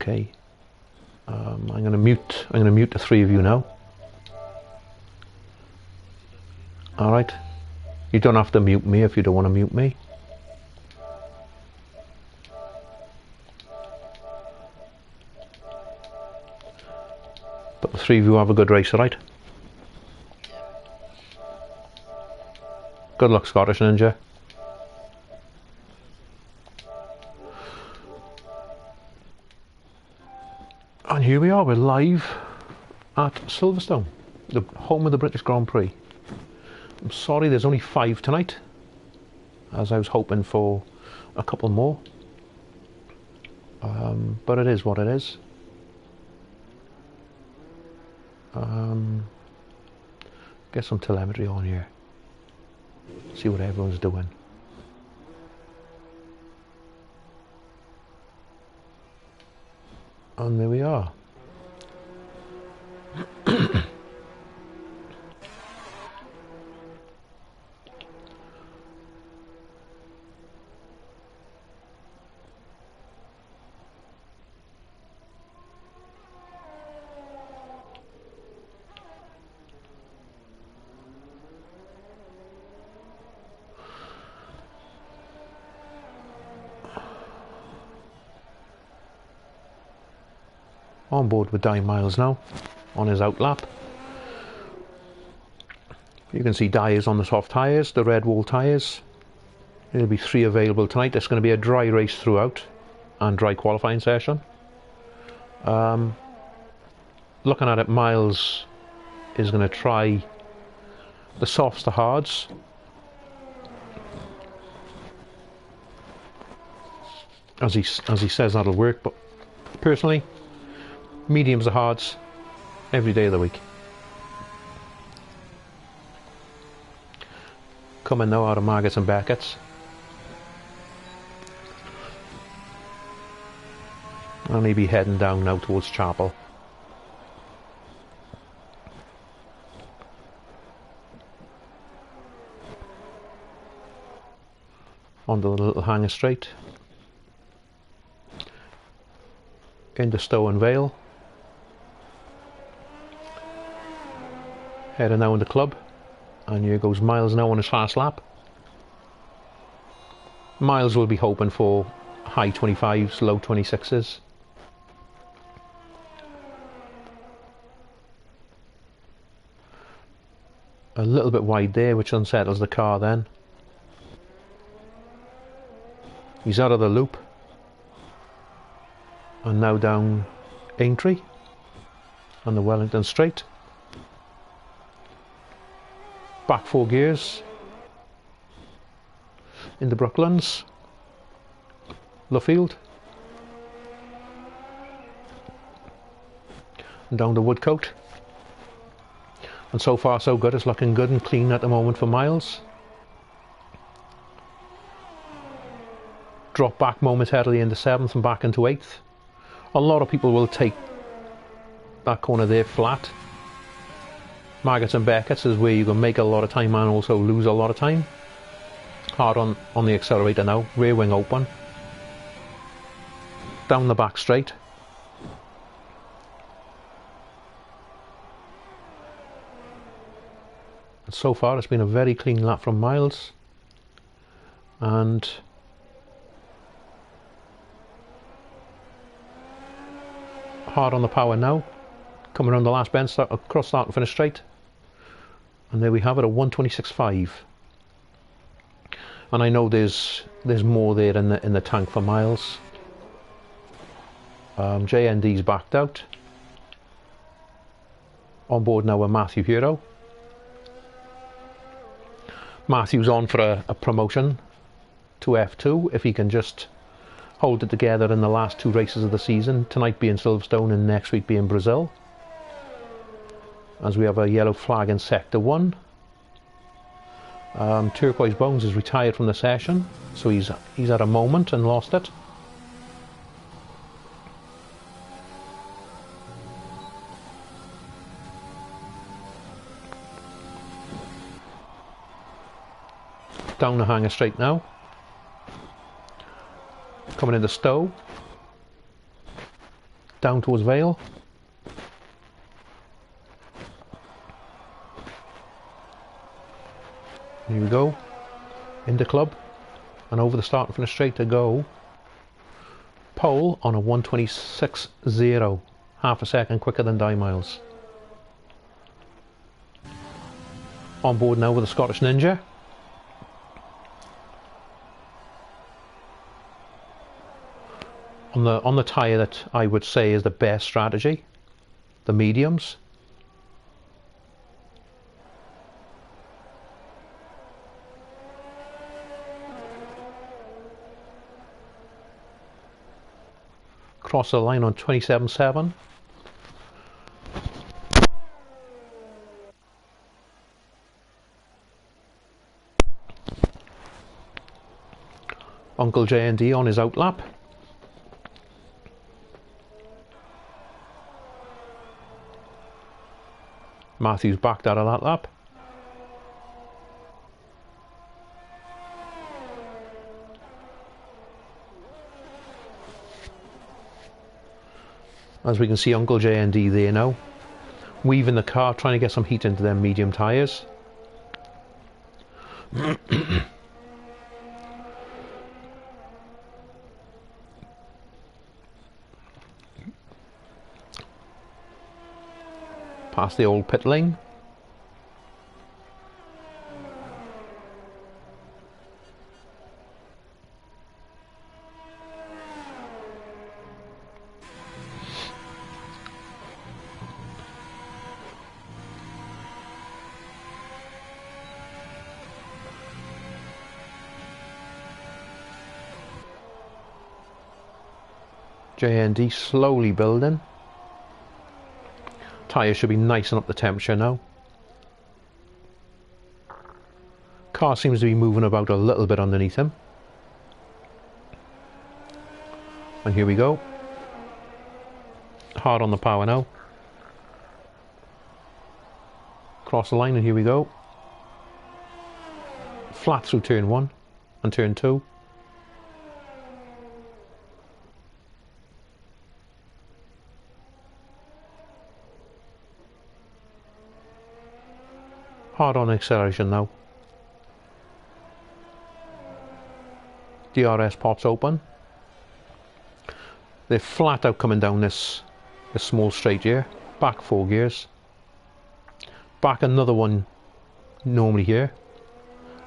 Okay. I'm going to mute the three of you now. All right. You don't have to mute me if you don't want to mute me. But the three of you have a good race, all right? Good luck, Scottish Ninja. And here we are, we're live at Silverstone, the home of the British Grand Prix. I'm sorry there's only 5 tonight, as I was hoping for a couple more. But it is what it is. Get some telemetry on here. See what everyone's doing. And there we are. On board with Di Miles now, on his out lap. You can see Di is on the soft tyres, the red wall tyres. There'll be 3 available tonight. It's going to be a dry race throughout, and dry qualifying session. Looking at it, Miles is going to try the softs to hards. As he says that'll work, but personally, mediums to hards every day of the week. Coming now out of Margot's and Beckett's. And he'll be heading down now towards Chapel. On the little hanger straight. Into Stowe and Vale. Heading now in the club, and here goes Miles now on his fast lap. Miles will be hoping for high 25s, low 26s. A little bit wide there, which unsettles the car then. He's out of the loop. And now down Aintree on the Wellington straight. Back 4 gears into Brooklands, Luffield, and down to Woodcote. And so far so good, it's looking good and clean at the moment for Miles. Drop back momentarily into 7th and back into 8th. A lot of people will take that corner there flat. Margot's and Beckett's is where you can make a lot of time and also lose a lot of time. Hard on the accelerator now, rear wing open. Down the back straight. And so far it's been a very clean lap from Miles. And hard on the power now. Coming around the last bend, across start and finish straight. And there we have it, a 126.5. And I know there's more there in the tank for Miles. JND's backed out. On board now with Matthew Hero. Matthew's on for a promotion to F2 if he can just hold it together in the last 2 races of the season. Tonight being Silverstone and next week being Brazil. As we have a yellow flag in Sector 1. Turquoise Bones is retired from the session, so he's had a moment and lost it. Down the hanger straight now. Coming into Stowe. down towards Vale. Here we go, into club, and over the start and finish straight to go. Pole on a 1:26.0, half a second quicker than Die Miles. On board now with the Scottish Ninja. On the tyre that I would say is the best strategy, the mediums. Cross the line on 27.7. Uncle J&D on his outlap. Matthew's backed out of that lap. As we can see, Uncle J&D there now, weaving the car, trying to get some heat into them medium tyres. Past the old pit lane. J&D slowly building. Tyres should be nice and up the temperature now. Car seems to be moving about a little bit underneath him. And here we go. Hard on the power now. Cross the line and here we go. Flat through turn 1 and turn 2. Hard on acceleration now. DRS pops open. They're flat out coming down this small straight here. Back 4 gears. Back another one normally here.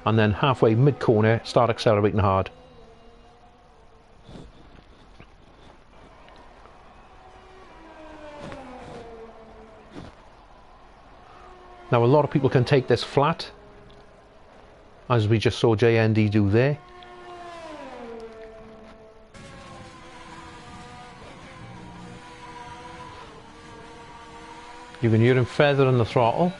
And then halfway mid corner start accelerating hard. Now a lot of people can take this flat, as we just saw J&D do there. You can hear him feathering the throttle.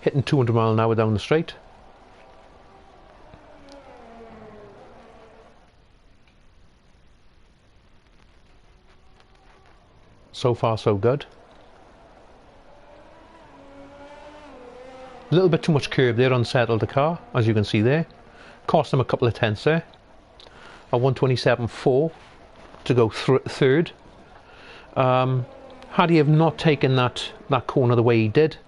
Hitting 200 mile an hour down the straight. So far so good. A little bit too much curb there, unsettled the car, as you can see there. Cost him a couple of tenths there. A 1:27.4 to go third. Had he have not taken that corner the way he did,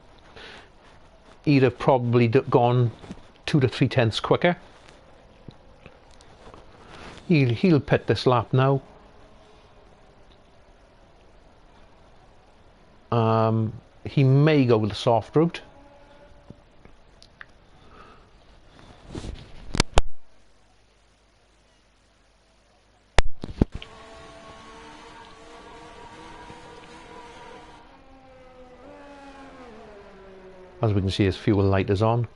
he'd have probably gone 2 to 3 tenths quicker. He'll pit this lap now. He may go with the soft route. As we can see, his fuel light is on.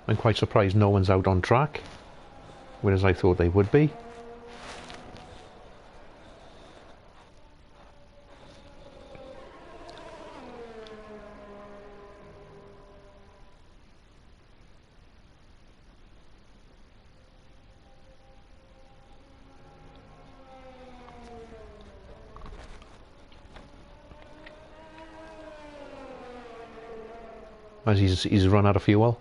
I'm quite surprised no one's out on track, whereas I thought they would be. as he's run out of fuel.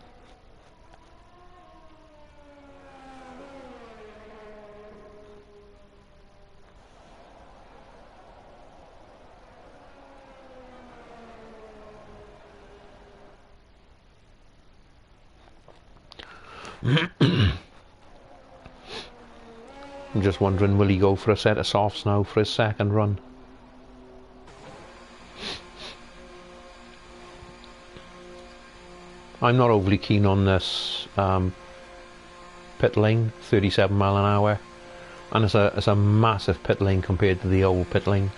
I'm just wondering, will he go for a set of softs now for his second run? I'm not overly keen on this pit lane, 37 mile an hour, and it's a massive pit lane compared to the old pit lane.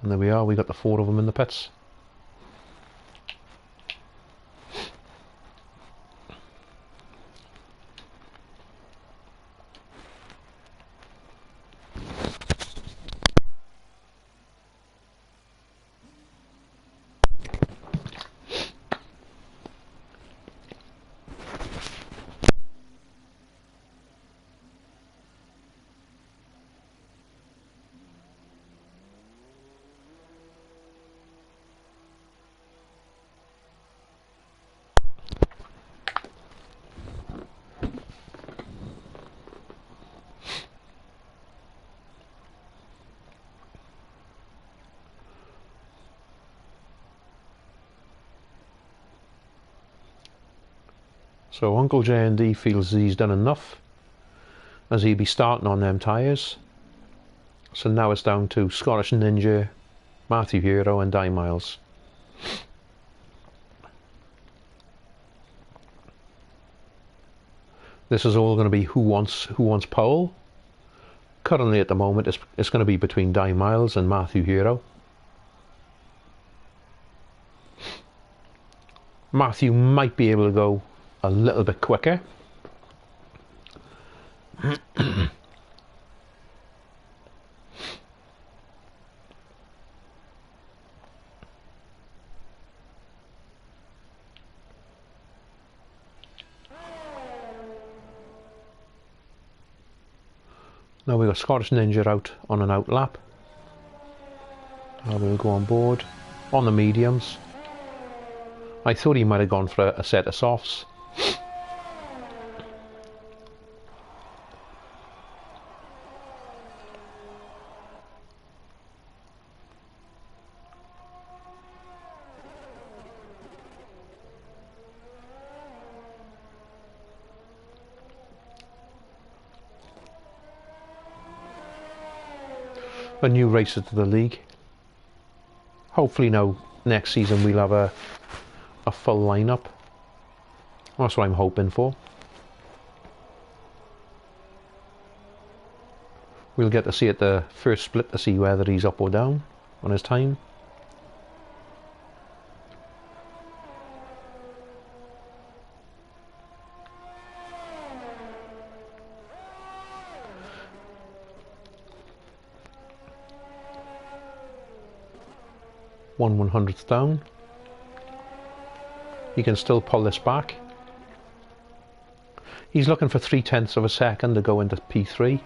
And there we are, we got the 4 of them in the pits. So Uncle J&D feels he's done enough, as he'll be starting on them tyres. So now it's down to Scottish Ninja, Matthew Hero and Di Miles. This is all going to be who wants pole. Currently at the moment it's going to be between Di Miles and Matthew Hero. Matthew might be able to go a little bit quicker. Now we've got Scottish Ninja out on an out lap. I will go on board on the mediums. I thought he might have gone for a set of softs. A new racer to the league. Hopefully now next season we'll have a full lineup. That's what I'm hoping for. We'll get to see at the first split to see whether he's up or down on his time. One 100th down. He can still pull this back. He's looking for 3/10 of a second to go into P3.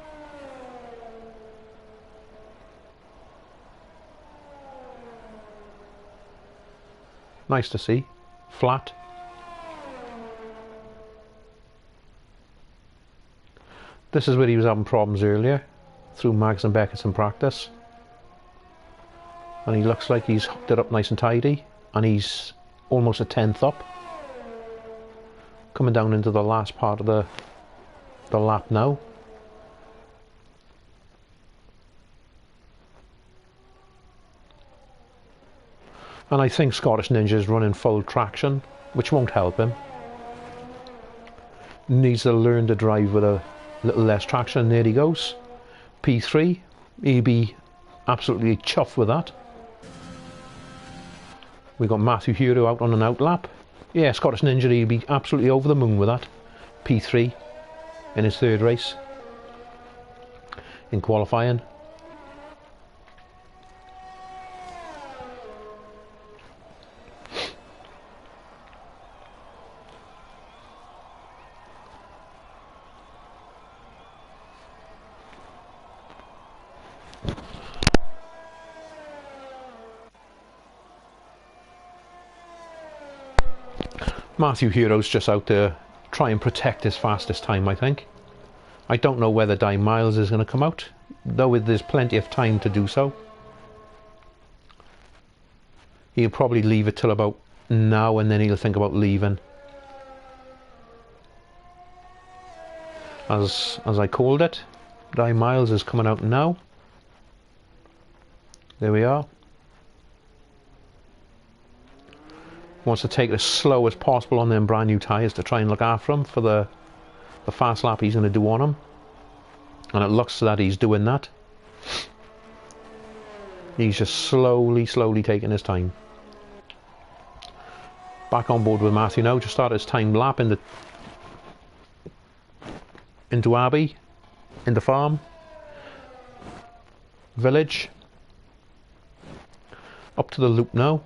Nice to see. Flat. This is where he was having problems earlier, through Mags and Beckett's in practice. And he looks like he's hooked it up nice and tidy, and he's almost a 10th up. Coming down into the last part of the lap now. And I think Scottish Ninja's running full traction, which won't help him. Needs to learn to drive with a little less traction. There he goes. P3. He'll be absolutely chuffed with that. We got Matthew Hero out on an out lap. Yeah, Scottish Ninja, he'll be absolutely over the moon with that. P3 in his third race in qualifying. Matthew Hero's just out to try and protect his fastest time, I think. I don't know whether Di Miles is going to come out, though there's plenty of time to do so. He'll probably leave it till about now, and then he'll think about leaving. As I called it, Di Miles is coming out now. There we are. Wants to take it as slow as possible on them brand new tyres to try and look after him for the fast lap he's going to do on him. And it looks that he's doing that. He's just slowly taking his time. Back on board with Matthew now, just started his time lap into Abbey, in the farm, village, up to the loop now.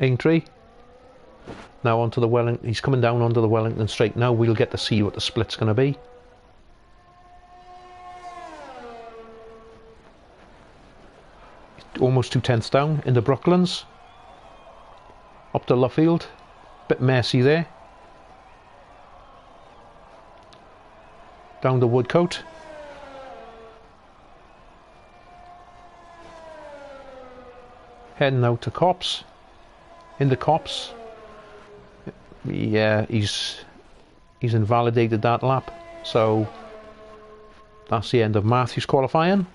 Aintree. Now onto the Wellington. He's coming down onto the Wellington straight now. We'll get to see what the split's going to be. Almost 2/10 down into Brooklands. Up to Luffield. Bit messy there. Down to Woodcote. Heading out to Copse. Into Copse. Yeah, he's invalidated that lap, so that's the end of Matthew's qualifying.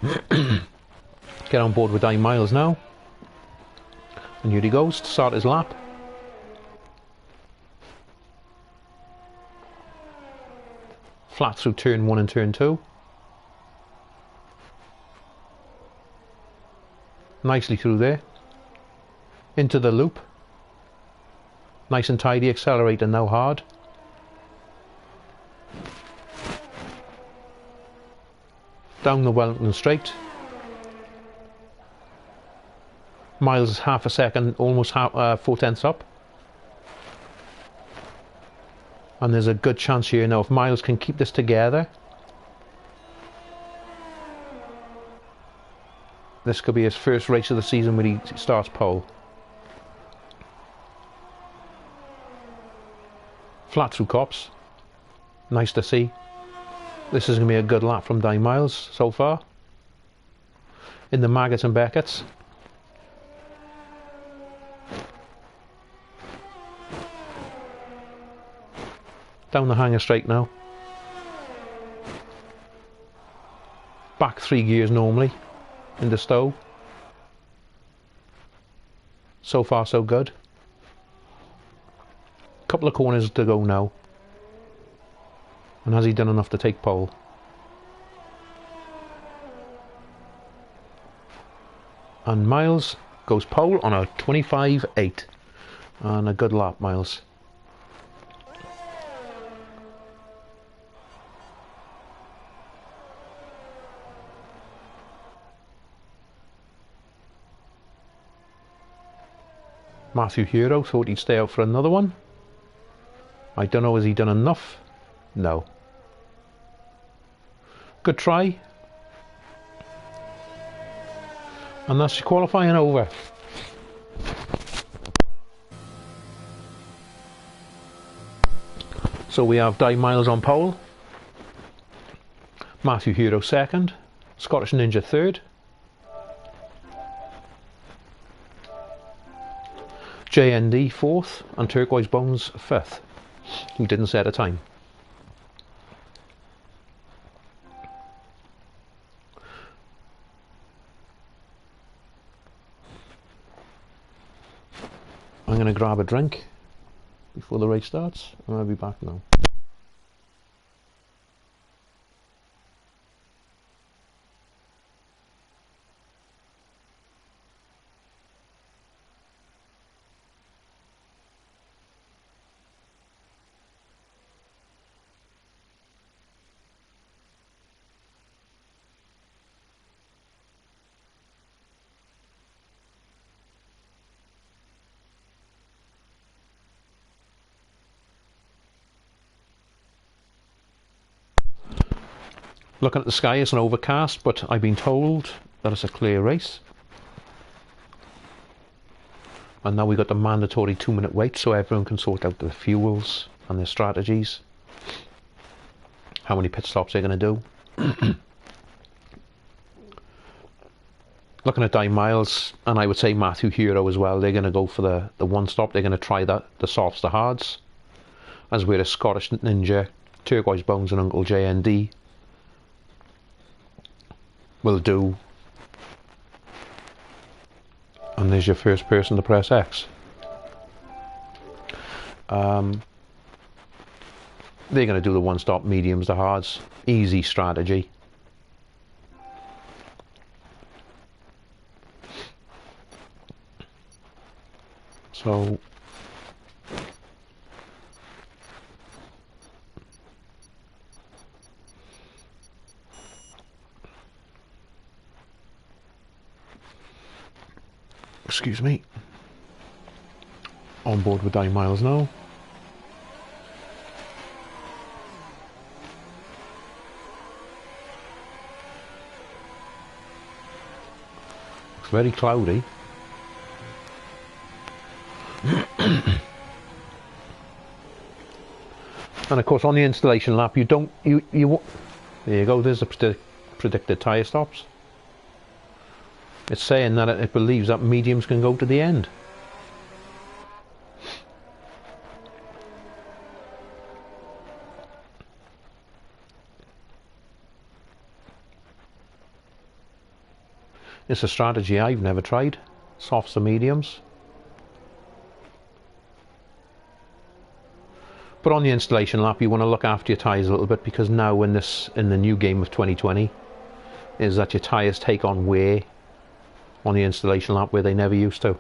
Get on board with Di Miles now, and here he goes to start his lap. Flat through turn 1 and turn 2. Nicely through there. Into the loop. Nice and tidy, accelerator now hard. Down the Wellington straight. Miles half a second, almost 4/10 up. And there's a good chance here now if Miles can keep this together. This could be his first race of the season when he starts pole. Flat through Copse. Nice to see. This is going to be a good lap from Di Miles so far. In the Maggots and Becketts. Down the hanger straight now. Back 3 gears normally. In the Stowe. So far so good. Couple of corners to go now. And has he done enough to take pole? And Miles goes pole on a 25.8. And a good lap, Miles. Matthew Hero thought he'd stay out for another one. I don't know, has he done enough? No. Good try. And that's qualifying over. So we have Di Miles on pole. Matthew Hero second. Scottish Ninja third. JND fourth. And Turquoise Bones fifth. He didn't set a time. I'm going to grab a drink before the race starts, and I'll be back now. Looking at the sky, it's an overcast, but I've been told that it's a clear race. And now we've got the mandatory 2-minute wait, so everyone can sort out their fuels and their strategies. How many pit stops they're going to do. Looking at Di Miles, and I would say Matthew Hero as well, they're going to go for the one stop. They're going to try the softs to hards. As we're a Scottish Ninja, Turquoise Bones and Uncle JND will do. And there's your first person to press X. They're going to do the one stop mediums to hards. Easy strategy. So excuse me. On board with Di Miles now. Looks very cloudy. And of course on the installation lap there you go, there's the predicted tyre stops. It's saying that it believes that mediums can go to the end. It's a strategy I've never tried. Softs or mediums. But on the installation lap you want to look after your tyres a little bit, because now in the new game of 2020 is that your tyres take on wear on the installation lap where they never used to.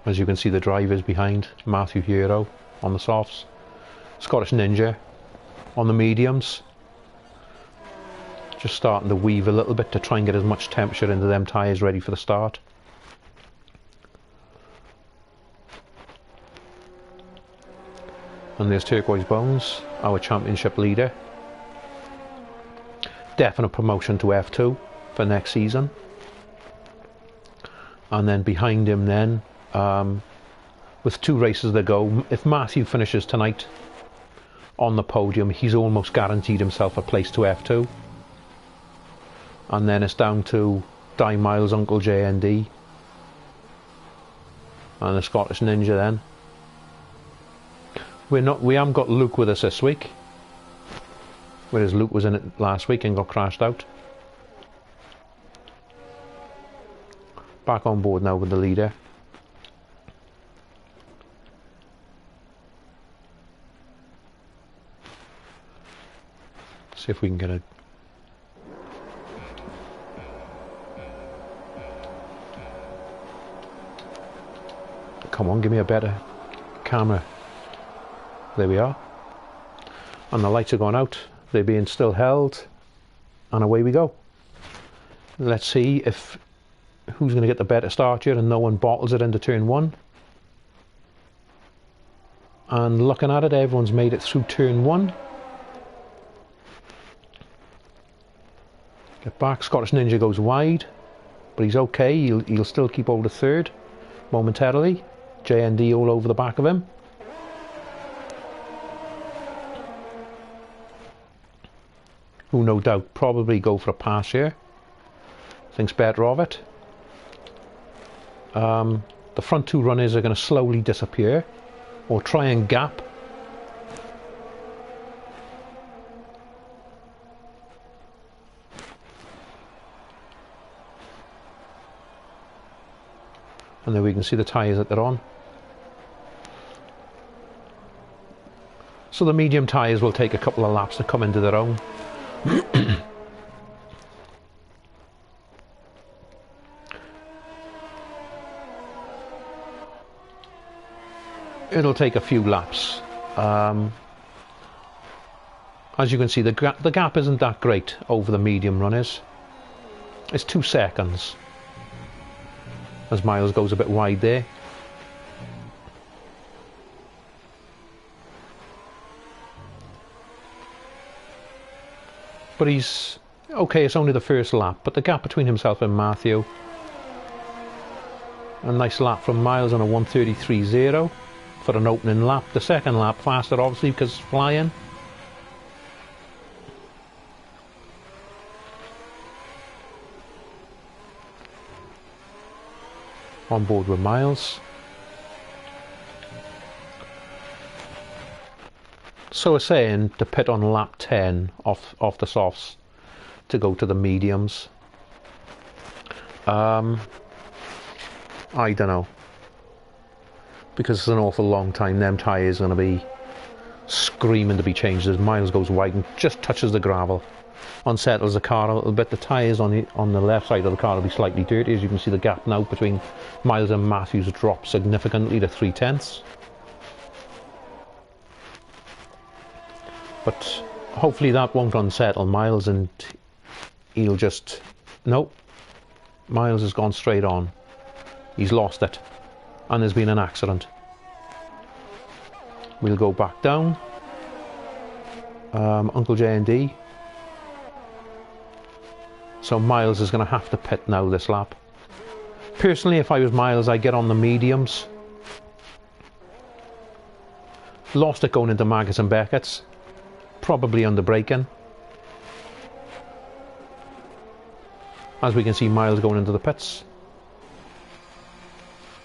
As you can see, the drivers behind Matthew Hero on the softs, Scottish Ninja on the mediums, just starting to weave a little bit to try and get as much temperature into them tyres ready for the start. And there's Turquoise Bones, our championship leader. Definite promotion to F2 for next season. And then behind him then, with 2 races to go, if Matthew finishes tonight on the podium, he's almost guaranteed himself a place to F2. And then it's down to Di Miles, Uncle JND and the Scottish Ninja then. We haven't got Luke with us this week, whereas Luke was in it last week and got crashed out. Back on board now with the leader. See if we can get a come on, give me a better camera. There we are. And the lights are gone out. They're being still held. And away we go. Let's see if who's going to get the better start here and no one bottles it into turn 1. And looking at it, everyone's made it through turn 1. Get back. Scottish Ninja goes wide, but he's okay. He'll still keep hold of third momentarily. JND all over the back of him. Who no doubt probably go for a pass here. Thinks better of it. The front 2 runners are going to slowly disappear or try and gap. And then we can see the tyres that they're on. So the medium tyres will take a couple of laps to come into their own. It'll take a few laps. As you can see, the gap isn't that great over the medium runners. It's 2 seconds. As Miles goes a bit wide there. But he's Okay, it's only the first lap, but the gap between himself and Matthew. A nice lap from Miles on a 1:33.0 for an opening lap. The second lap faster, obviously, because it's flying. On board with Miles. So we're saying to pit on lap 10 off the softs to go to the mediums. I don't know, because it's an awful long time. Them tyres are going to be screaming to be changed as Miles goes wide and just touches the gravel. Unsettles the car a little bit. The tyres on the left side of the car will be slightly dirty. As you can see, the gap now between Miles and Matthews dropped significantly to 3/10. But hopefully that won't unsettle Miles and he'll just... Nope. Miles has gone straight on. He's lost it. And there's been an accident. We'll go back down. Uncle J&D. So Miles is going to have to pit now this lap. Personally, if I was Miles, I'd get on the mediums. Lost it going into Maggotts and Beckett's. Probably under braking. As we can see, Miles going into the pits.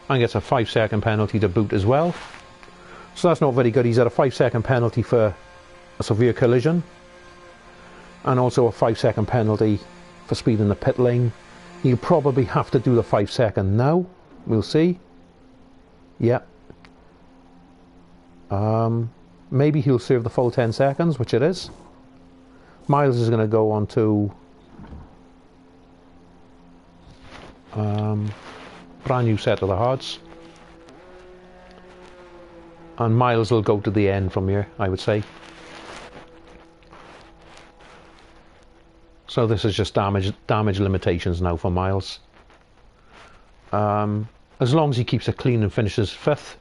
And gets a 5-second penalty to boot as well. So that's not very good. He's had a 5-second penalty for a severe collision. And also a 5-second penalty for speed in the pit lane. He'll probably have to do the 5-second now. We'll see. Yeah. Maybe he'll serve the full 10 seconds, which it is. Miles is going to go on to brand new set of the hards. And Miles will go to the end from here, I would say. So this is just damage limitations now for Miles. As long as he keeps it clean and finishes 5th,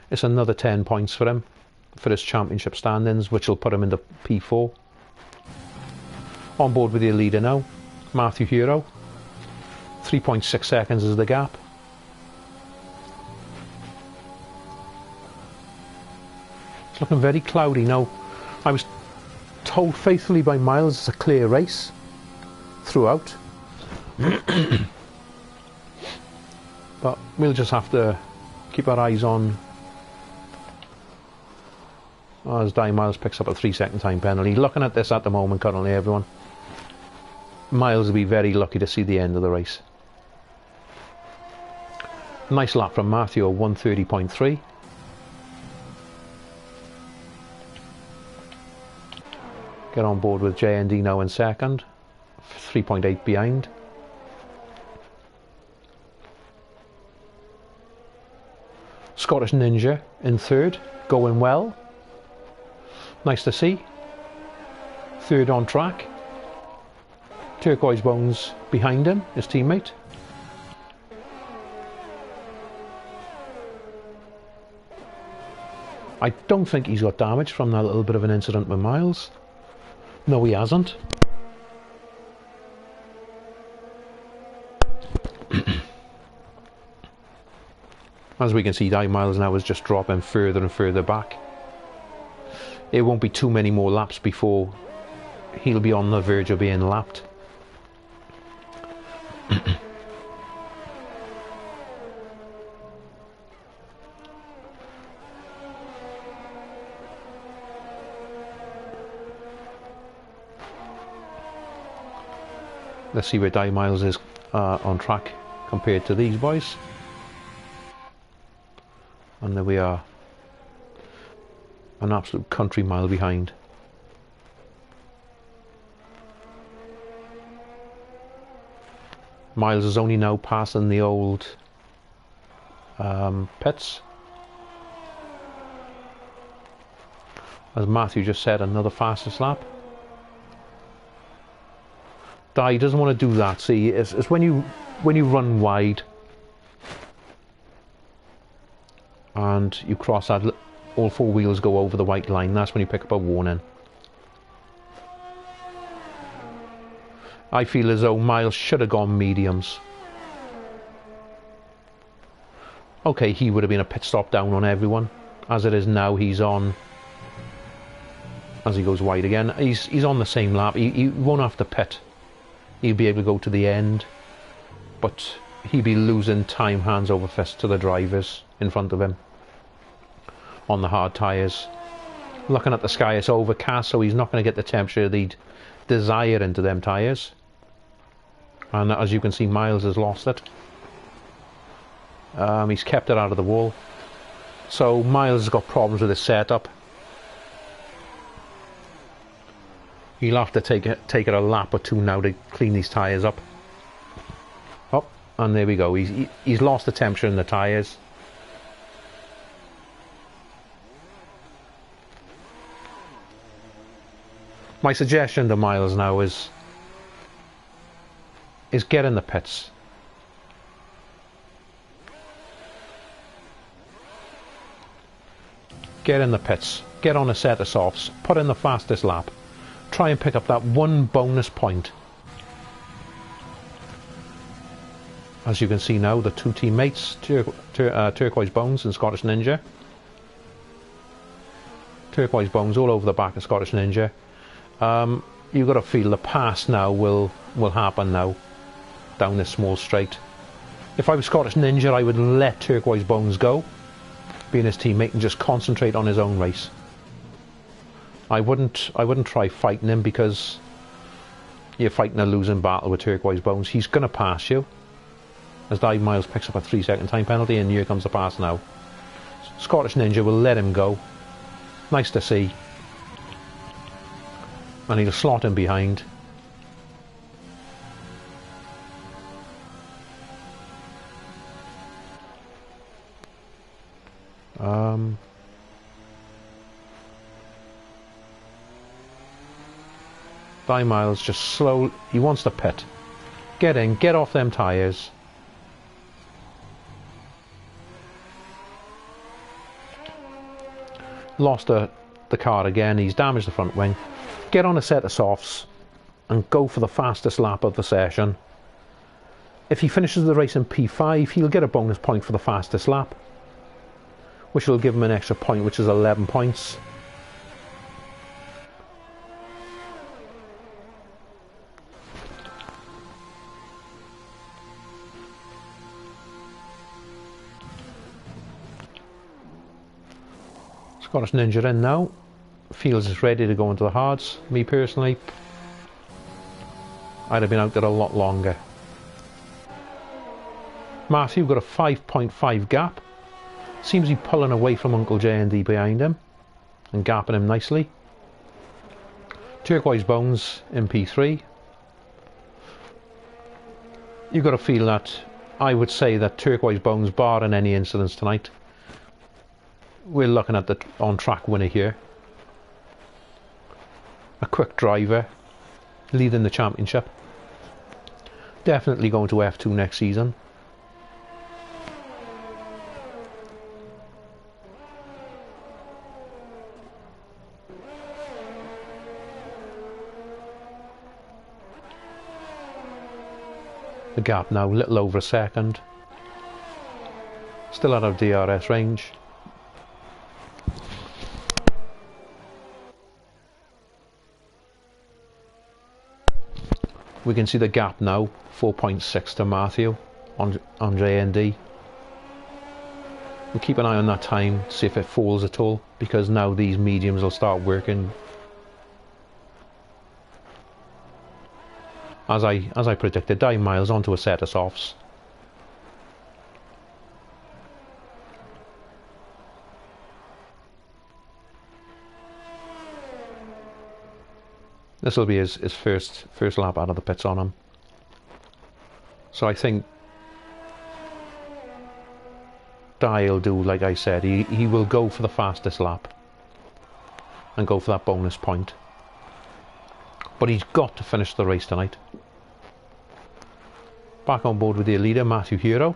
it's another 10 points for him for his championship standings, which will put him into P4. On board with your leader now, Matthew Hero. 3.6 seconds is the gap. It's looking very cloudy now. I was told faithfully by Miles it's a clear race throughout. But we'll just have to keep our eyes on as Miles picks up a 3-second time penalty. Looking at this at the moment currently, everyone, Miles will be very lucky to see the end of the race. Nice lap from Matthew, 1:30.3. Get on board with J&D now in second, 3.8 behind. Scottish Ninja in third, going well. Nice to see. Third on track. Turquoise Bones behind him, his teammate. I don't think he's got damage from that little bit of an incident with Miles. No, he hasn't. As we can see, Miles now is just dropping further and further back. It won't be too many more laps before he'll be on the verge of being lapped. Let's see where Miles is on track compared to these boys. And there we are. An absolute country mile behind. Miles is only now passing the old pits. As Matthew just said, another fastest lap. He doesn't want to do that. See, it's when you run wide and you cross that, all four wheels go over the white line. That's when you pick up a warning. I feel as though Miles should have gone mediums. Okay, he would have been a pit stop down on everyone. As it is now, he's on, as he goes wide again, he's on the same lap. He won't have to pit. He'll be able to go to the end, but he'll be losing time hands over fist to the drivers in front of him on the hard tyres. Looking at the sky, it's overcast, so he's not going to get the temperature he'd desire into them tyres. And as you can see, Miles has lost it. He's kept it out of the wall. So Miles has got problems with his setup. He'll have to take it a lap or two now to clean these tyres up. Oh, and there we go. He's lost the temperature in the tyres. My suggestion to Miles now is get in the pits. Get in the pits. Get on a set of softs. Put in the fastest lap. Try and pick up that one bonus point. As you can see now, the two teammates, Turquoise Bones and Scottish Ninja. Turquoise Bones all over the back of Scottish Ninja. You've got to feel the pass now will happen now down this small straight. If I was Scottish Ninja, I would let Turquoise Bones go, being his teammate, and just concentrate on his own race. I wouldn't try fighting him, because you're fighting a losing battle with Turquoise Bones. He's going to pass you. As Dive Miles picks up a 3-second time penalty, and here comes the pass now. Scottish Ninja will let him go. Nice to see. And he'll slot him behind. Dive Miles just slow. He wants to pit. Get in, get off them tyres. Lost the car again. He's damaged the front wing. Get on a set of softs and go for the fastest lap of the session. If he finishes the race in P5, he'll get a bonus point for the fastest lap, which will give him an extra point, which is 11 points. Scottish Ninja in now. Feels is ready to go into the hards. Me personally, I'd have been out there a lot longer. Matthew got a 5.5 gap. Seems to be pulling away from Uncle J&D behind him and gapping him nicely. Turquoise Bones in P3. You've got to feel that, I would say that Turquoise Bones, barring any incidents tonight, we're looking at the on-track winner here. A quick driver, leading the championship. Definitely going to F2 next season. The gap now, little over a second. Still out of DRS range. We can see the gap now, 4.6 to Matthew on J&D. We'll keep an eye on that time, see if it falls at all, because now these mediums will start working. As I predicted, Dive Miles onto a set of softs. This will be his first lap out of the pits on him. So I think Di will do like I said. He will go for the fastest lap and go for that bonus point. But he's got to finish the race tonight. Back on board with the leader, Matthew Hero.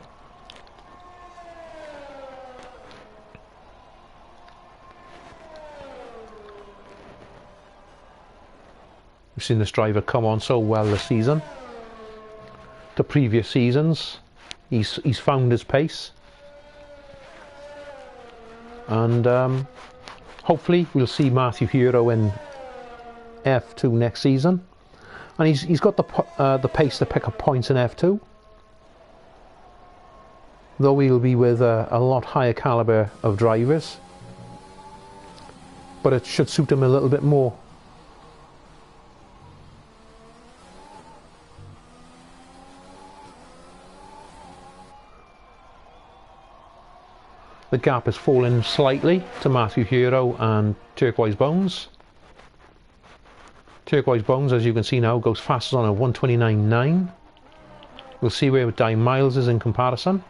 We've seen this driver come on so well this season. The previous seasons, he's found his pace, and hopefully we'll see Matthew Hero in F2 next season, and he's got the pace to pick up points in F2. Though he'll be with a lot higher caliber of drivers, but it should suit him a little bit more. The gap is falling slightly to Matthew Hero and Turquoise Bones. Turquoise Bones, as you can see now, goes fastest on a 1:29.9. We'll see where Di Miles is in comparison.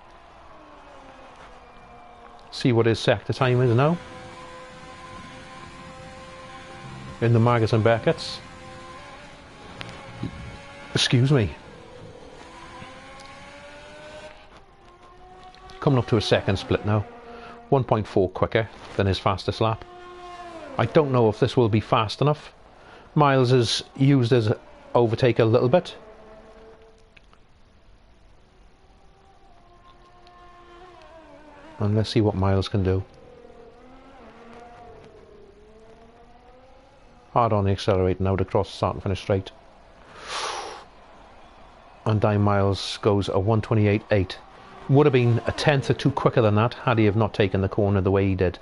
See what his sector time is now in the Maggotts and Becketts. Excuse me. Coming up to a second split now. 1.4 quicker than his fastest lap. I don't know if this will be fast enough. Miles is used as overtake a little bit. And let's see what Miles can do. Hard on the accelerator now to cross the start and finish straight. And Di Miles goes a 1:28.8. Would have been a tenth or two quicker than that had he have not taken the corner the way he did.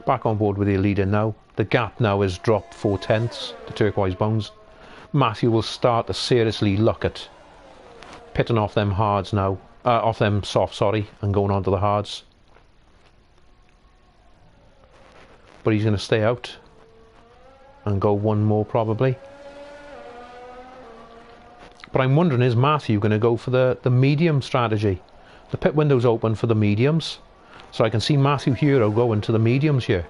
Back on board with the leader now. The gap now is dropped 4 tenths to Turquoise Bones. Matthew will start to seriously look at pitting off them hards now, off them soft, sorry, and going on to the hards. But he's going to stay out and go one more probably. But I'm wondering, is Matthew going to go for the medium strategy? The pit window's open for the mediums, so I can see Matthew Hero going to the mediums here.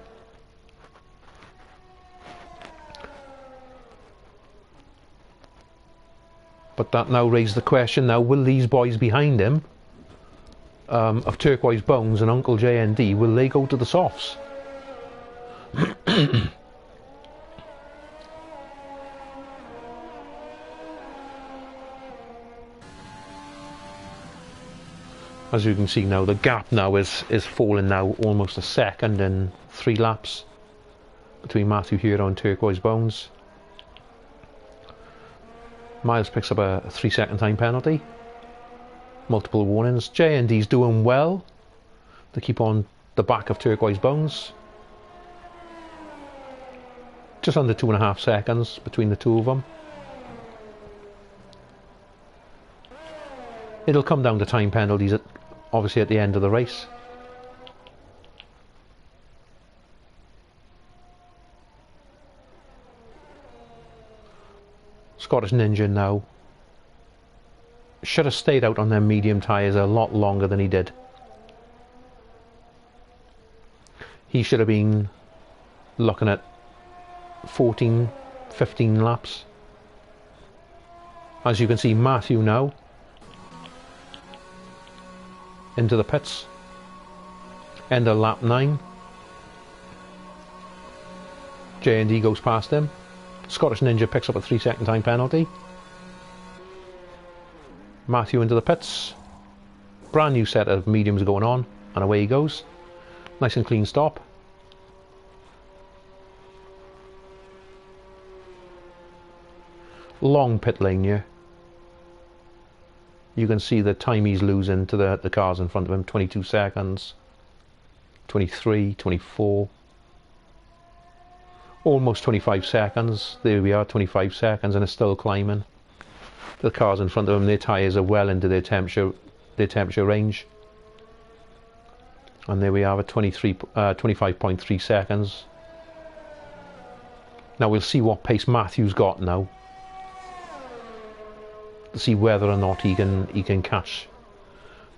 But that now raises the question, now will these boys behind him, of Turquoise Bones and Uncle JND, will they go to the softs? As you can see now, the gap now is falling now almost a second in 3 laps between Matthew Hero and Turquoise Bones. Miles picks up a 3-second time penalty. Multiple warnings. JND's doing well to keep on the back of Turquoise Bones. Just under 2.5 seconds between the two of them. It'll come down to time penalties obviously at the end of the race. Scottish Ninja now should have stayed out on their medium tyres a lot longer than he did. He should have been looking at 14, 15 laps. As you can see, Matthew now into the pits, end of lap 9. J&D goes past him. Scottish Ninja picks up a 3-second time penalty. Matthew into the pits. Brand new set of mediums going on, and away he goes. Nice and clean stop. Long pit lane here. You can see the time he's losing to the cars in front of him. 22 seconds, 23, 24, almost 25 seconds. There we are, 25 seconds, and it's still climbing. The cars in front of him, their tyres are well into their temperature range. And there we have at 25.3 seconds. Now we'll see what pace Matthew's got now, to see whether or not he can catch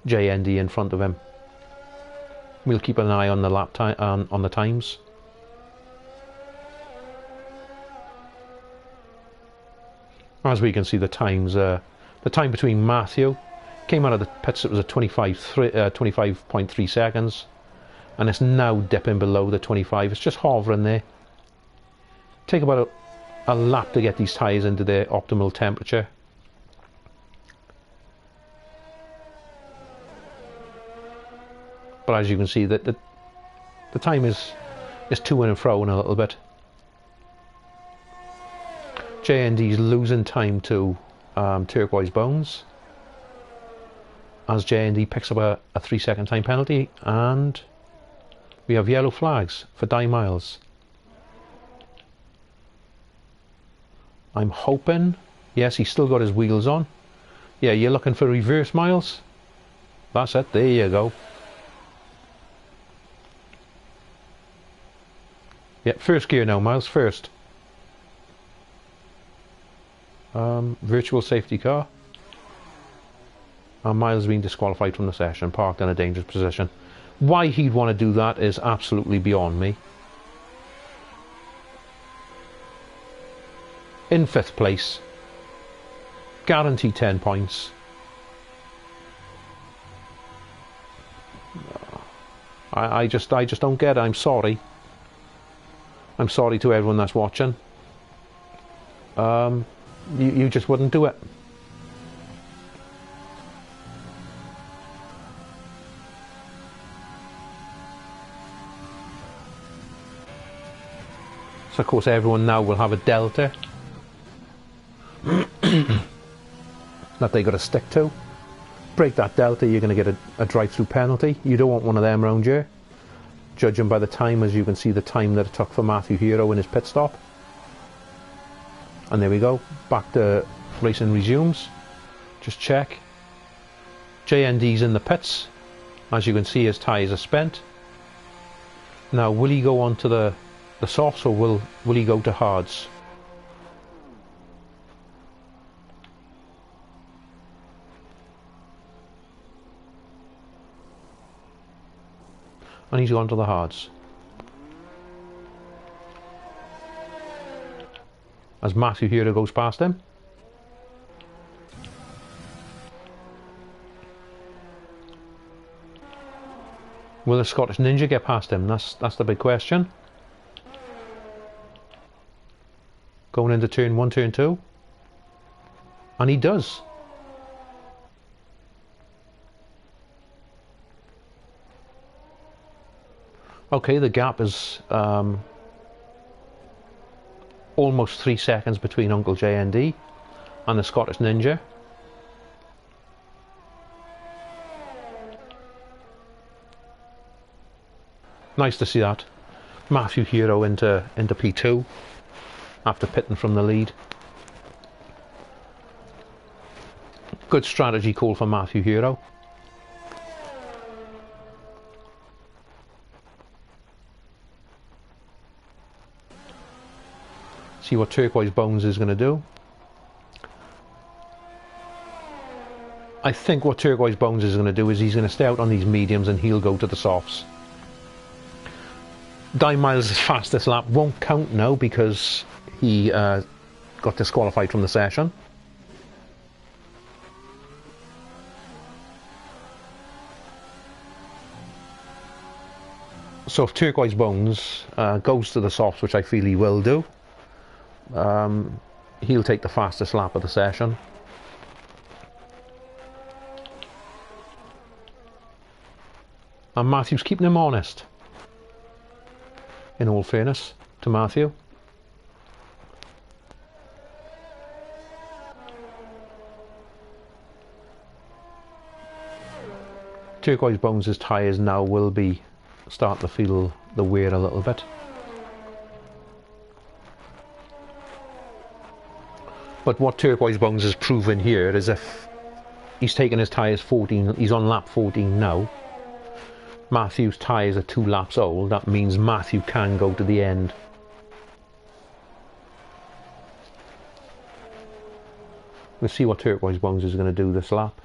JND in front of him. We'll keep an eye on the lap time, on the times. As we can see, the times, the time between Matthew came out of the pits, it was at 25.3 seconds, and it's now dipping below the 25. It's just hovering there. Take about a lap to get these tyres into their optimal temperature. But as you can see, that the time is to and fro in a little bit. JND's losing time to Turquoise Bones, as JND picks up a 3-second time penalty, and we have yellow flags for Die Miles. I'm hoping, yes, he's still got his wheels on. Yeah, you're looking for reverse, Miles? That's it, there you go. Yeah, first gear now, Miles, first. Virtual safety car. And Miles has been disqualified from the session, parked in a dangerous position. Why he'd want to do that is absolutely beyond me. In 5th place. Guaranteed 10 points. I just don't get it. I'm sorry. I'm sorry to everyone that's watching. You just wouldn't do it. So of course everyone now will have a delta that they got to stick to. Break that delta, you're going to get a drive-through penalty. You don't want one of them around you. Judging by the time, as you can see, the time that it took for Matthew Hero in his pit stop. And there we go, back to racing resumes. Just check. JND's in the pits. As you can see, his tyres are spent. Now, will he go on to the softs, or will he go to hards? And he's gone to the hards. As Matthew Hero goes past him. Will the Scottish Ninja get past him? That's the big question. Going into turn 1, turn 2. And he does. Okay, the gap is almost 3 seconds between Uncle JND and the Scottish Ninja. Nice to see that. Matthew Hero into P2 after pitting from the lead. Good strategy call for Matthew Hero. See what Turquoise Bones is going to do. I think what Turquoise Bones is going to do is he's going to stay out on these mediums and he'll go to the softs. Die Miles' fastest lap won't count now because he got disqualified from the session. So if Turquoise Bones goes to the softs, which I feel he will do, he'll take the fastest lap of the session. And Matthew's keeping him honest, in all fairness to Matthew. Turquoise Bones' tyres now will be starting to feel the wear a little bit. But what Turquoise Bones has proven here is if he's taken his tyres 14, he's on lap 14 now. Matthew's tyres are 2 laps old. That means Matthew can go to the end. We'll see what Turquoise Bones is going to do this lap.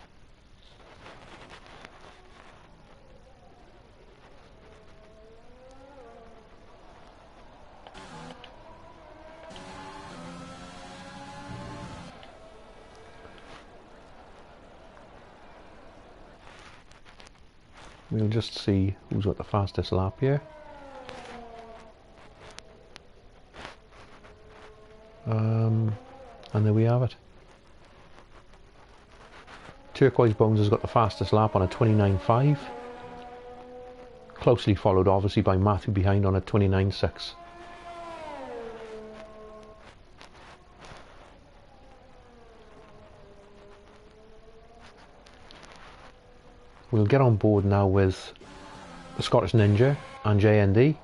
We'll just see who's got the fastest lap here. And there we have it. Turquoise Bones has got the fastest lap on a 29.5. Closely followed obviously by Matthew behind on a 29.6. We'll get on board now with the Scottish Ninja and JND.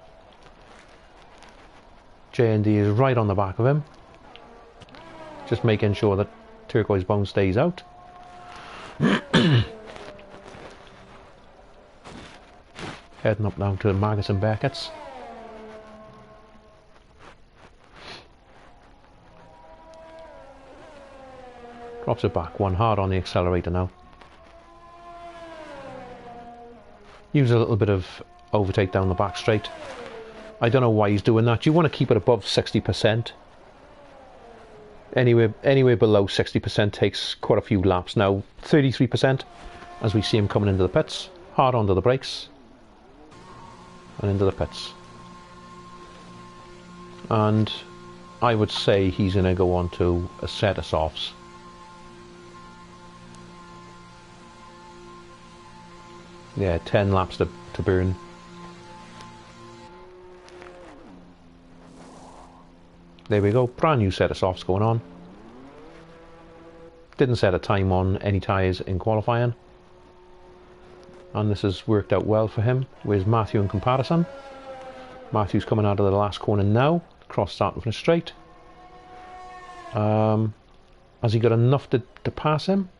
JND is right on the back of him, just making sure that Turquoise Bone stays out. Heading up now to Magus and Beckett's. Drops it back one hard on the accelerator now. Use a little bit of overtake down the back straight. I don't know why he's doing that. You want to keep it above 60%. Anywhere below 60% takes quite a few laps. Now 33% as we see him coming into the pits. Hard onto the brakes. And into the pits. And I would say he's going to go on to a set of softs. Yeah, 10 laps to burn. There we go, brand new set of softs going on. Didn't set a time on any tyres in qualifying. And this has worked out well for him. Where's Matthew in comparison? Matthew's coming out of the last corner now. Cross starting from the straight. Has he got enough to pass him?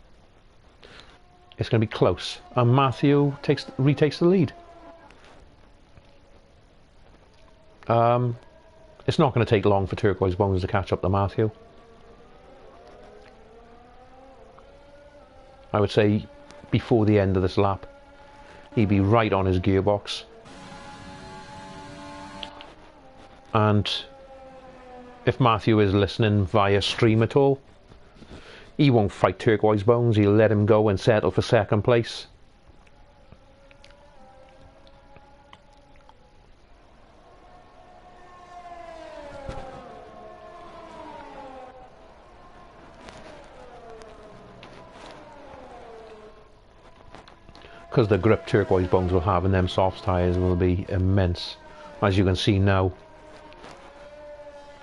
It's going to be close, and Matthew retakes the lead. It's not going to take long for Turquoise Bones to catch up to Matthew. I would say before the end of this lap, he'd be right on his gearbox. And if Matthew is listening via stream at all, he won't fight Turquoise Bones. He'll let him go and settle for second place. Because the grip Turquoise Bones will have in them soft tyres will be immense, as you can see now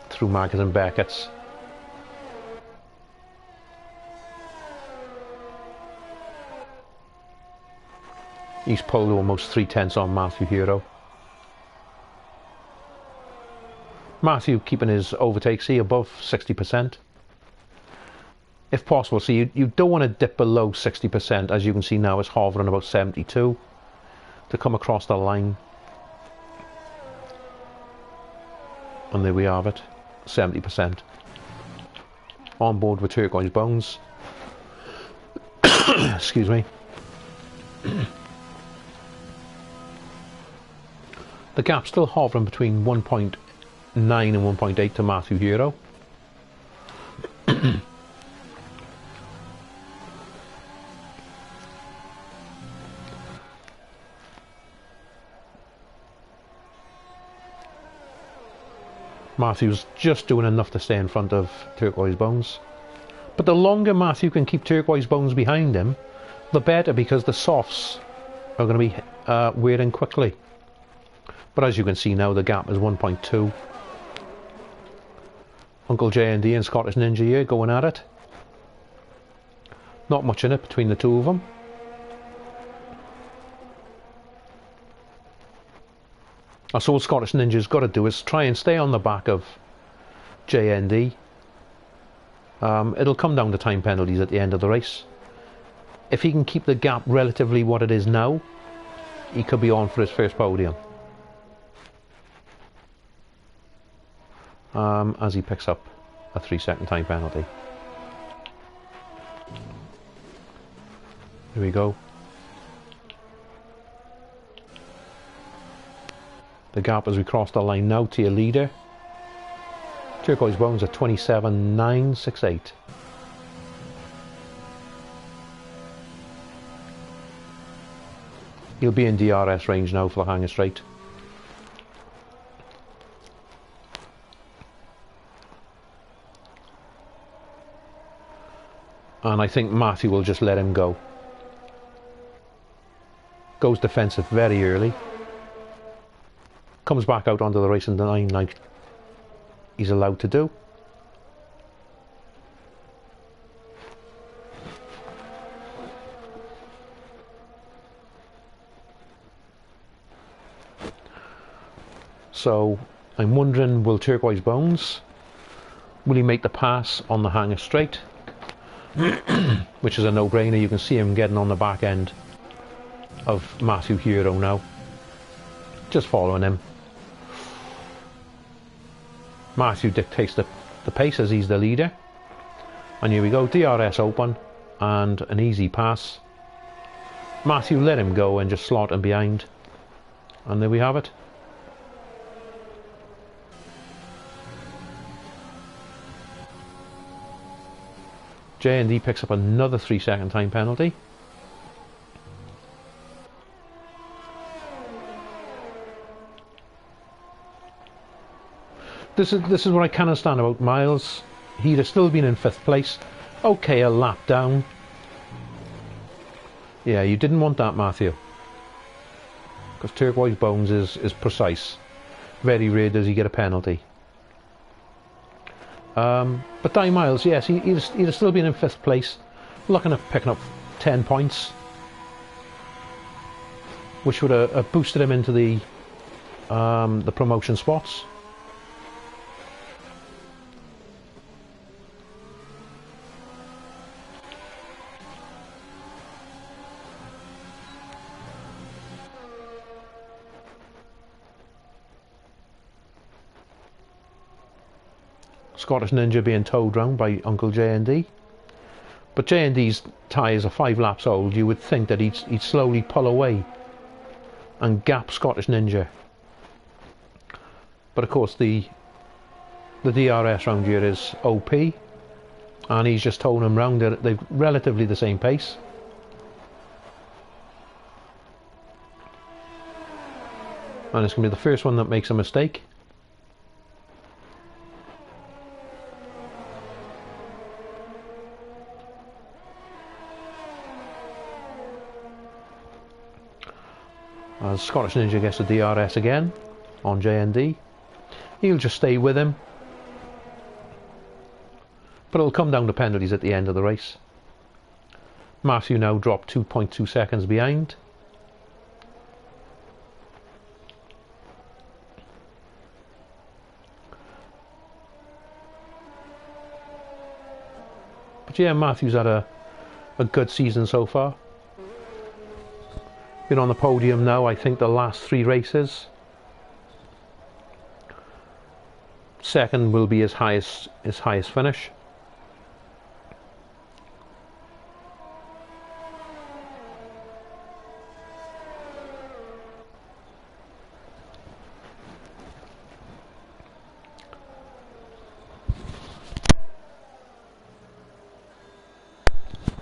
through Magus and Beckett's. He's pulled almost 3/10 on Matthew Hero. Matthew keeping his overtakes here above 60%. If possible, see, you don't want to dip below 60%. As you can see now, it's hovering about 72 to come across the line. And there we have it, 70%. On board with Turquoise Bones. Excuse me. The gap's still hovering between 1.9 and 1.8 to Matthew Hero. Matthew's just doing enough to stay in front of Turquoise Bones. But the longer Matthew can keep Turquoise Bones behind him, the better, because the softs are going to be wearing quickly. But as you can see now, the gap is 1.2. Uncle J&D and Scottish Ninja here going at it. Not much in it between the two of them. That's all Scottish Ninja's got to do, is try and stay on the back of JND. It'll come down to time penalties at the end of the race. If he can keep the gap relatively what it is now, he could be on for his first podium. As he picks up a 3-second time penalty. Here we go. The gap as we cross the line now to your leader. Turquoise Bones at 27.968. He'll be in DRS range now for the hanger straight. And I think Matthew will just let him go. Goes defensive very early. Comes back out onto the racing line like he's allowed to do. So I'm wondering, will Turquoise Bones, will he make the pass on the hanger straight? Which is a no-brainer. You can see him getting on the back end of Matthew Hero now. Just following him. Matthew dictates the pace as he's the leader. And here we go, DRS open and an easy pass. Matthew let him go and just slot him behind. And there we have it. J&D picks up another 3-second time penalty. This is what I can't understand about Miles. He'd have still been in 5th place. Okay, a lap down. Yeah, you didn't want that, Matthew. Because Turquoise Bones is precise. Very rare does he get a penalty. But Di Miles, yes, he'd have still been in 5th place, looking at picking up 10 points, which would have boosted him into the promotion spots. Scottish Ninja being towed round by Uncle J&D. But J&D's tyres are 5 laps old. You would think that he'd slowly pull away and gap Scottish Ninja. But of course the DRS round here is OP, and he's just towing them round. They're relatively the same pace. And it's going to be the first one that makes a mistake. As Scottish Ninja gets the DRS again on J&D. He'll just stay with him. But it'll come down to penalties at the end of the race. Matthew now dropped 2.2 seconds behind. But yeah, Matthew's had a good season so far. Been on the podium now, I think, the last 3 races. Second will be his highest finish.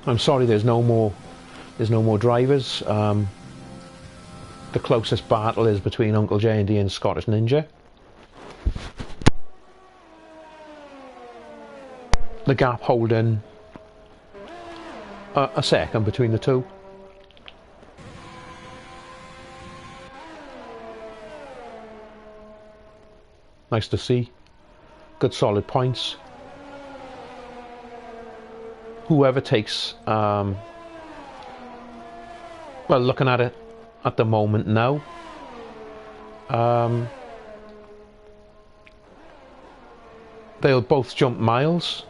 I'm sorry, there's no more drivers. The closest battle is between Uncle J&D and Scottish Ninja. The gap holding a second between the two. Nice to see. Good solid points. Whoever takes, well, looking at it at the moment now, they'll both jump Miles.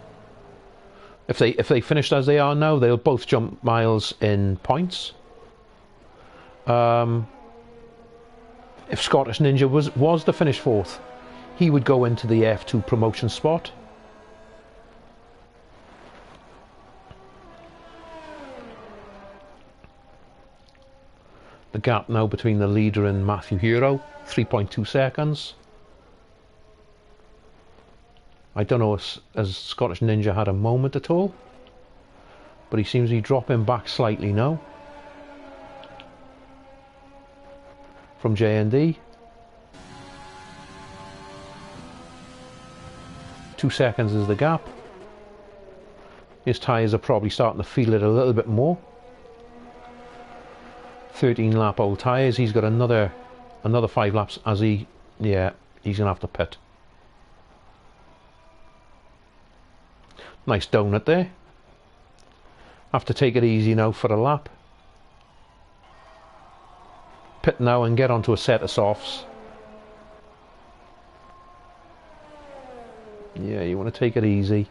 If they finished as they are now, they'll both jump Miles in points. If Scottish Ninja was to finish 4th, he would go into the F2 promotion spot. The gap now between the leader and Matthew Hero, 3.2 seconds. I don't know if Scottish Ninja had a moment at all, but he seems to be dropping back slightly now. from J&D. 2 seconds is the gap. His tyres are probably starting to feel it a little bit more. 13 lap old tyres. He's got another 5 laps as he, yeah, he's gonna have to pit. Nice donut there. Have to take it easy now for a lap. Pit now and get onto a set of softs. Yeah, you want to take it easy.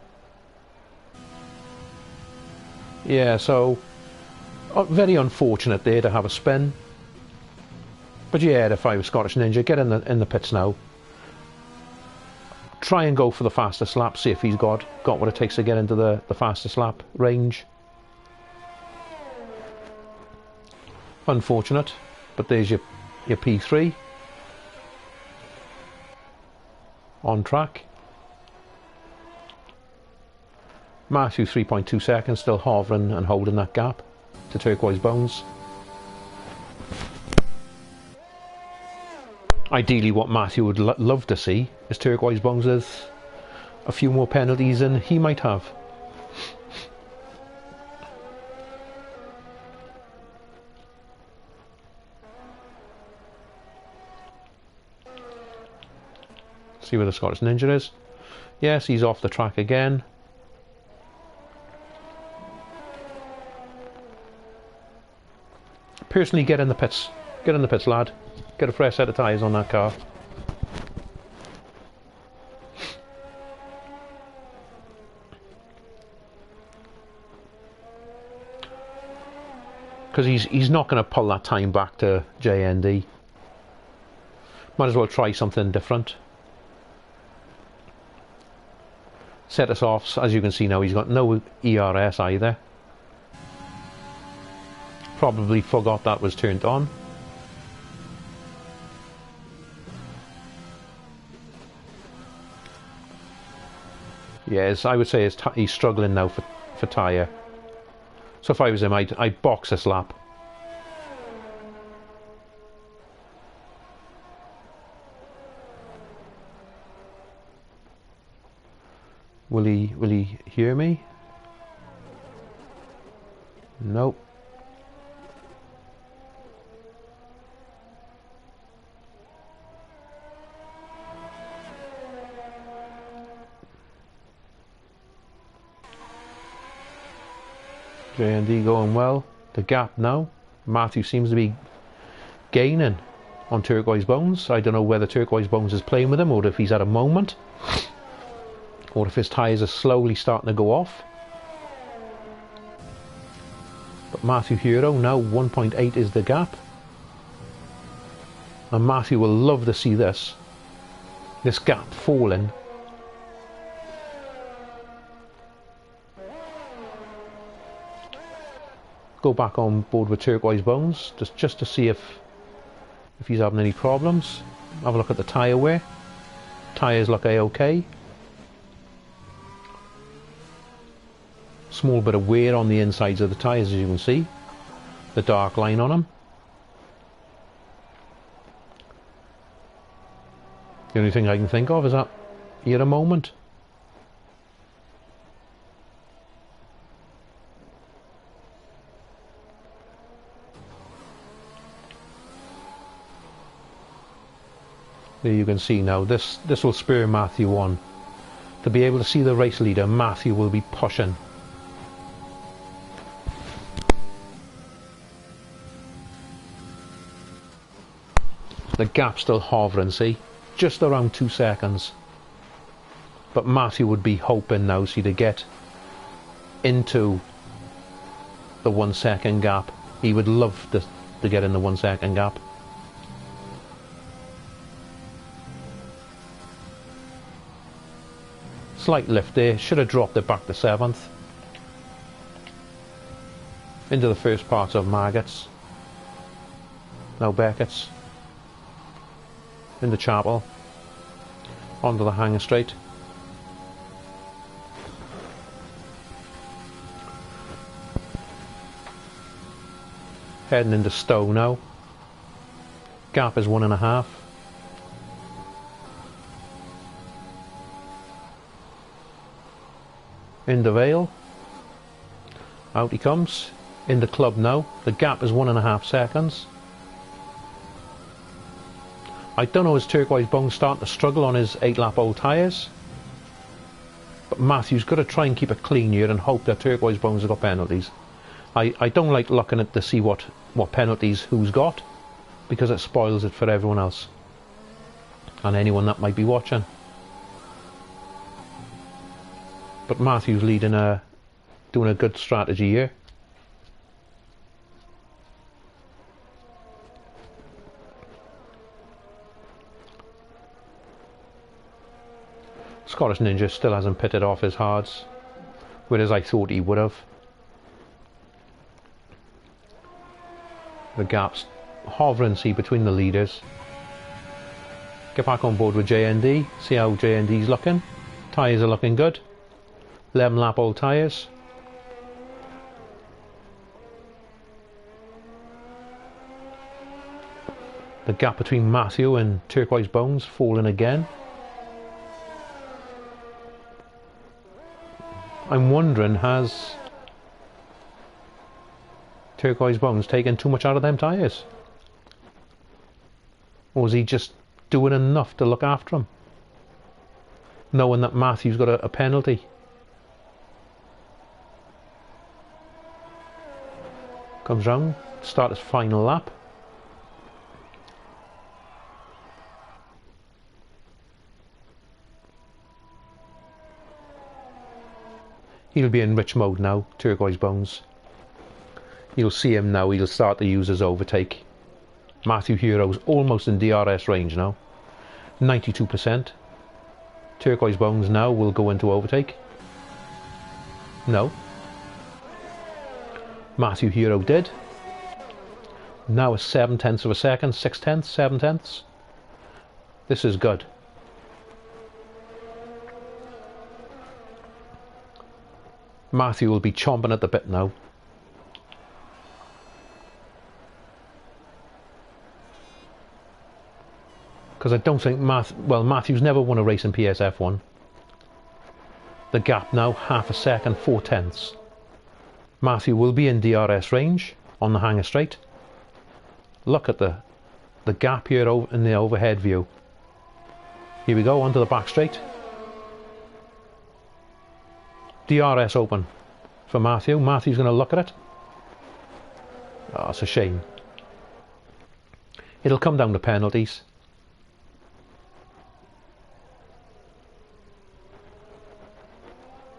Yeah, so very unfortunate there to have a spin. But yeah, if I was Scottish Ninja, get in the pits now. Try and go for the fastest lap. See if he's got what it takes to get into the fastest lap range. Unfortunate, but there's your P3 on track. Matthew 3.2 seconds, still hovering and holding that gap to Turquoise Bones. Ideally what Matthew would love to see is Turquoise Bones with a few more penalties than he might have. See where the Scottish Ninja is. Yes, he's off the track again. Personally, get in the pits. Get in the pits, lad. Get a fresh set of tyres on that car. Because he's not going to pull that time back to JND. Might as well try something different. Set of softs, as you can see now, he's got no ERS either. Probably forgot that was turned on. Yes, I would say he's struggling now for tyre. So if I was him, I'd box this lap. Will he hear me? Nope. J&D going well. The gap now. Matthew seems to be gaining on Turquoise Bones. I don't know whether Turquoise Bones is playing with him or if he's at a moment. Or if his tyres are slowly starting to go off. But Matthew Hero now 1.8 is the gap. And Matthew will love to see this gap falling. Go back on board with Turquoise Bones just to see if he's having any problems. Have a look at the tyre wear. Tyres look a-okay. Small bit of wear on the insides of the tyres, as you can see. The dark line on them. The only thing I can think of is that here a moment. There you can see now, this will spur Matthew on. To be able to see the race leader, Matthew will be pushing. The gap still hovering, see? Just around 2 seconds. But Matthew would be hoping now, see, to get into the 1 second gap. He would love to get in the 1 second gap. Slight lift there, should have dropped it back to 7th. Into the first parts of Margetts. Now Beckett's. In the chapel. Onto the hanger straight. Heading into Stowe now. Gap is 1.5. In the Vale. Out he comes. In the club now. The gap is 1.5 seconds. I don't know, is Turquoise Bones starting to struggle on his 8-lap old tyres? But Matthew's got to try and keep it clean here and hope that Turquoise Bones have got penalties. I don't like looking at to see what penalties who's got, because it spoils it for everyone else and anyone that might be watching. But Matthew's leading doing a good strategy here. Scottish Ninja still hasn't pitted off his hards, whereas I thought he would have. The gap's hovering, see, between the leaders. Get back on board with JND, see how JND's looking. Tyres are looking good. 11-lap old tyres. The gap between Matthew and Turquoise Bones falling again. I'm wondering, has Turquoise Bones taken too much out of them tyres? Or is he just doing enough to look after him, knowing that Matthew's got a penalty? Comes round, start his final lap. He'll be in rich mode now, Turquoise Bones. You'll see him now, he'll start to use his overtake. Matthew Hero's almost in DRS range now. 92%. Turquoise Bones now will go into overtake. No. Matthew Hero did. Now a 7/10 of a second, 6/10, 7/10. This is good. Matthew will be chomping at the bit now. Because I don't think Matthew's never won a race in PSF1. The gap now, half a second, 4/10. Matthew will be in DRS range on the hanger straight. Look at the gap here in the overhead view. Here we go, onto the back straight. DRS open for Matthew. Matthew's going to look at it. Oh, it's a shame. It'll come down to penalties.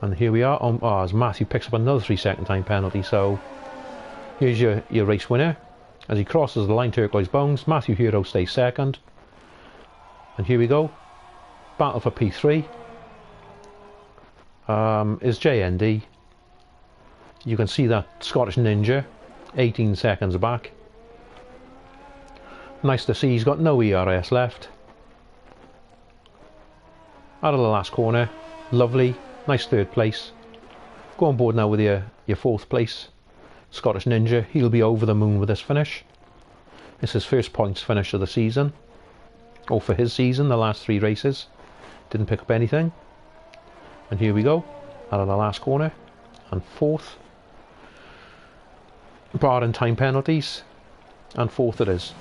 And here we are, as Matthew picks up another 3-second time penalty. So here's your race winner. As he crosses the line, Turquoise Bones, Matthew Hero stays second. And here we go. Battle for P3. Is JND. You can see that Scottish Ninja 18 seconds back. Nice to see he's got no ERS left. Out of the last corner. Lovely. Nice third place. Go on board now with your fourth place. Scottish Ninja. He'll be over the moon with this finish. It's his first points finish of the season. Or for his season, the last 3 races. Didn't pick up anything. And here we go, out of the last corner, and fourth, barring time penalties, and fourth it is.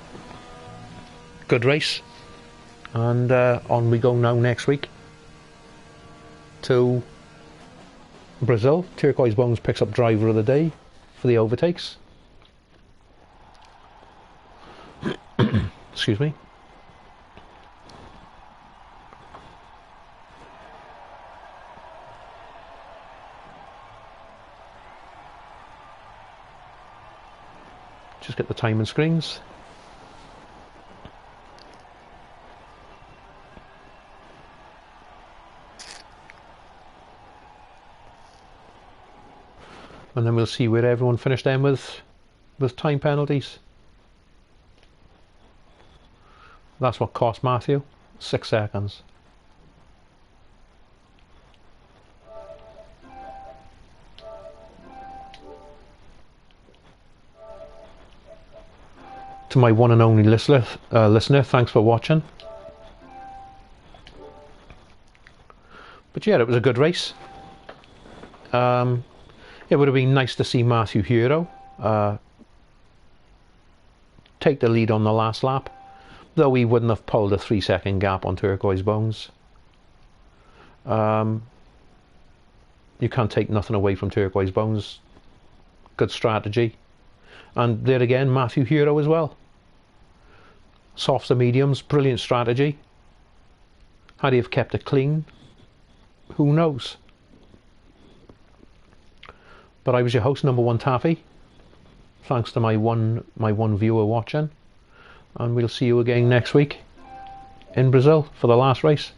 Good race, and on we go now next week to Brazil. Turquoise Bones picks up driver of the day for the overtakes. Excuse me. Just get the timing screens. And then we'll see where everyone finished then with time penalties. That's what cost Matthew 6 seconds. To my one and only listener, thanks for watching. But yeah, it was a good race. It would have been nice to see Matthew Hero take the lead on the last lap, though he wouldn't have pulled a 3-second gap on Turquoise Bones. You can't take nothing away from Turquoise Bones. Good strategy. And there again, Matthew Hero as well. Softs to mediums, brilliant strategy. Had he have kept it clean, who knows? But I was your host, Number One Taffy. Thanks to my one viewer watching, and we'll see you again next week in Brazil for the last race.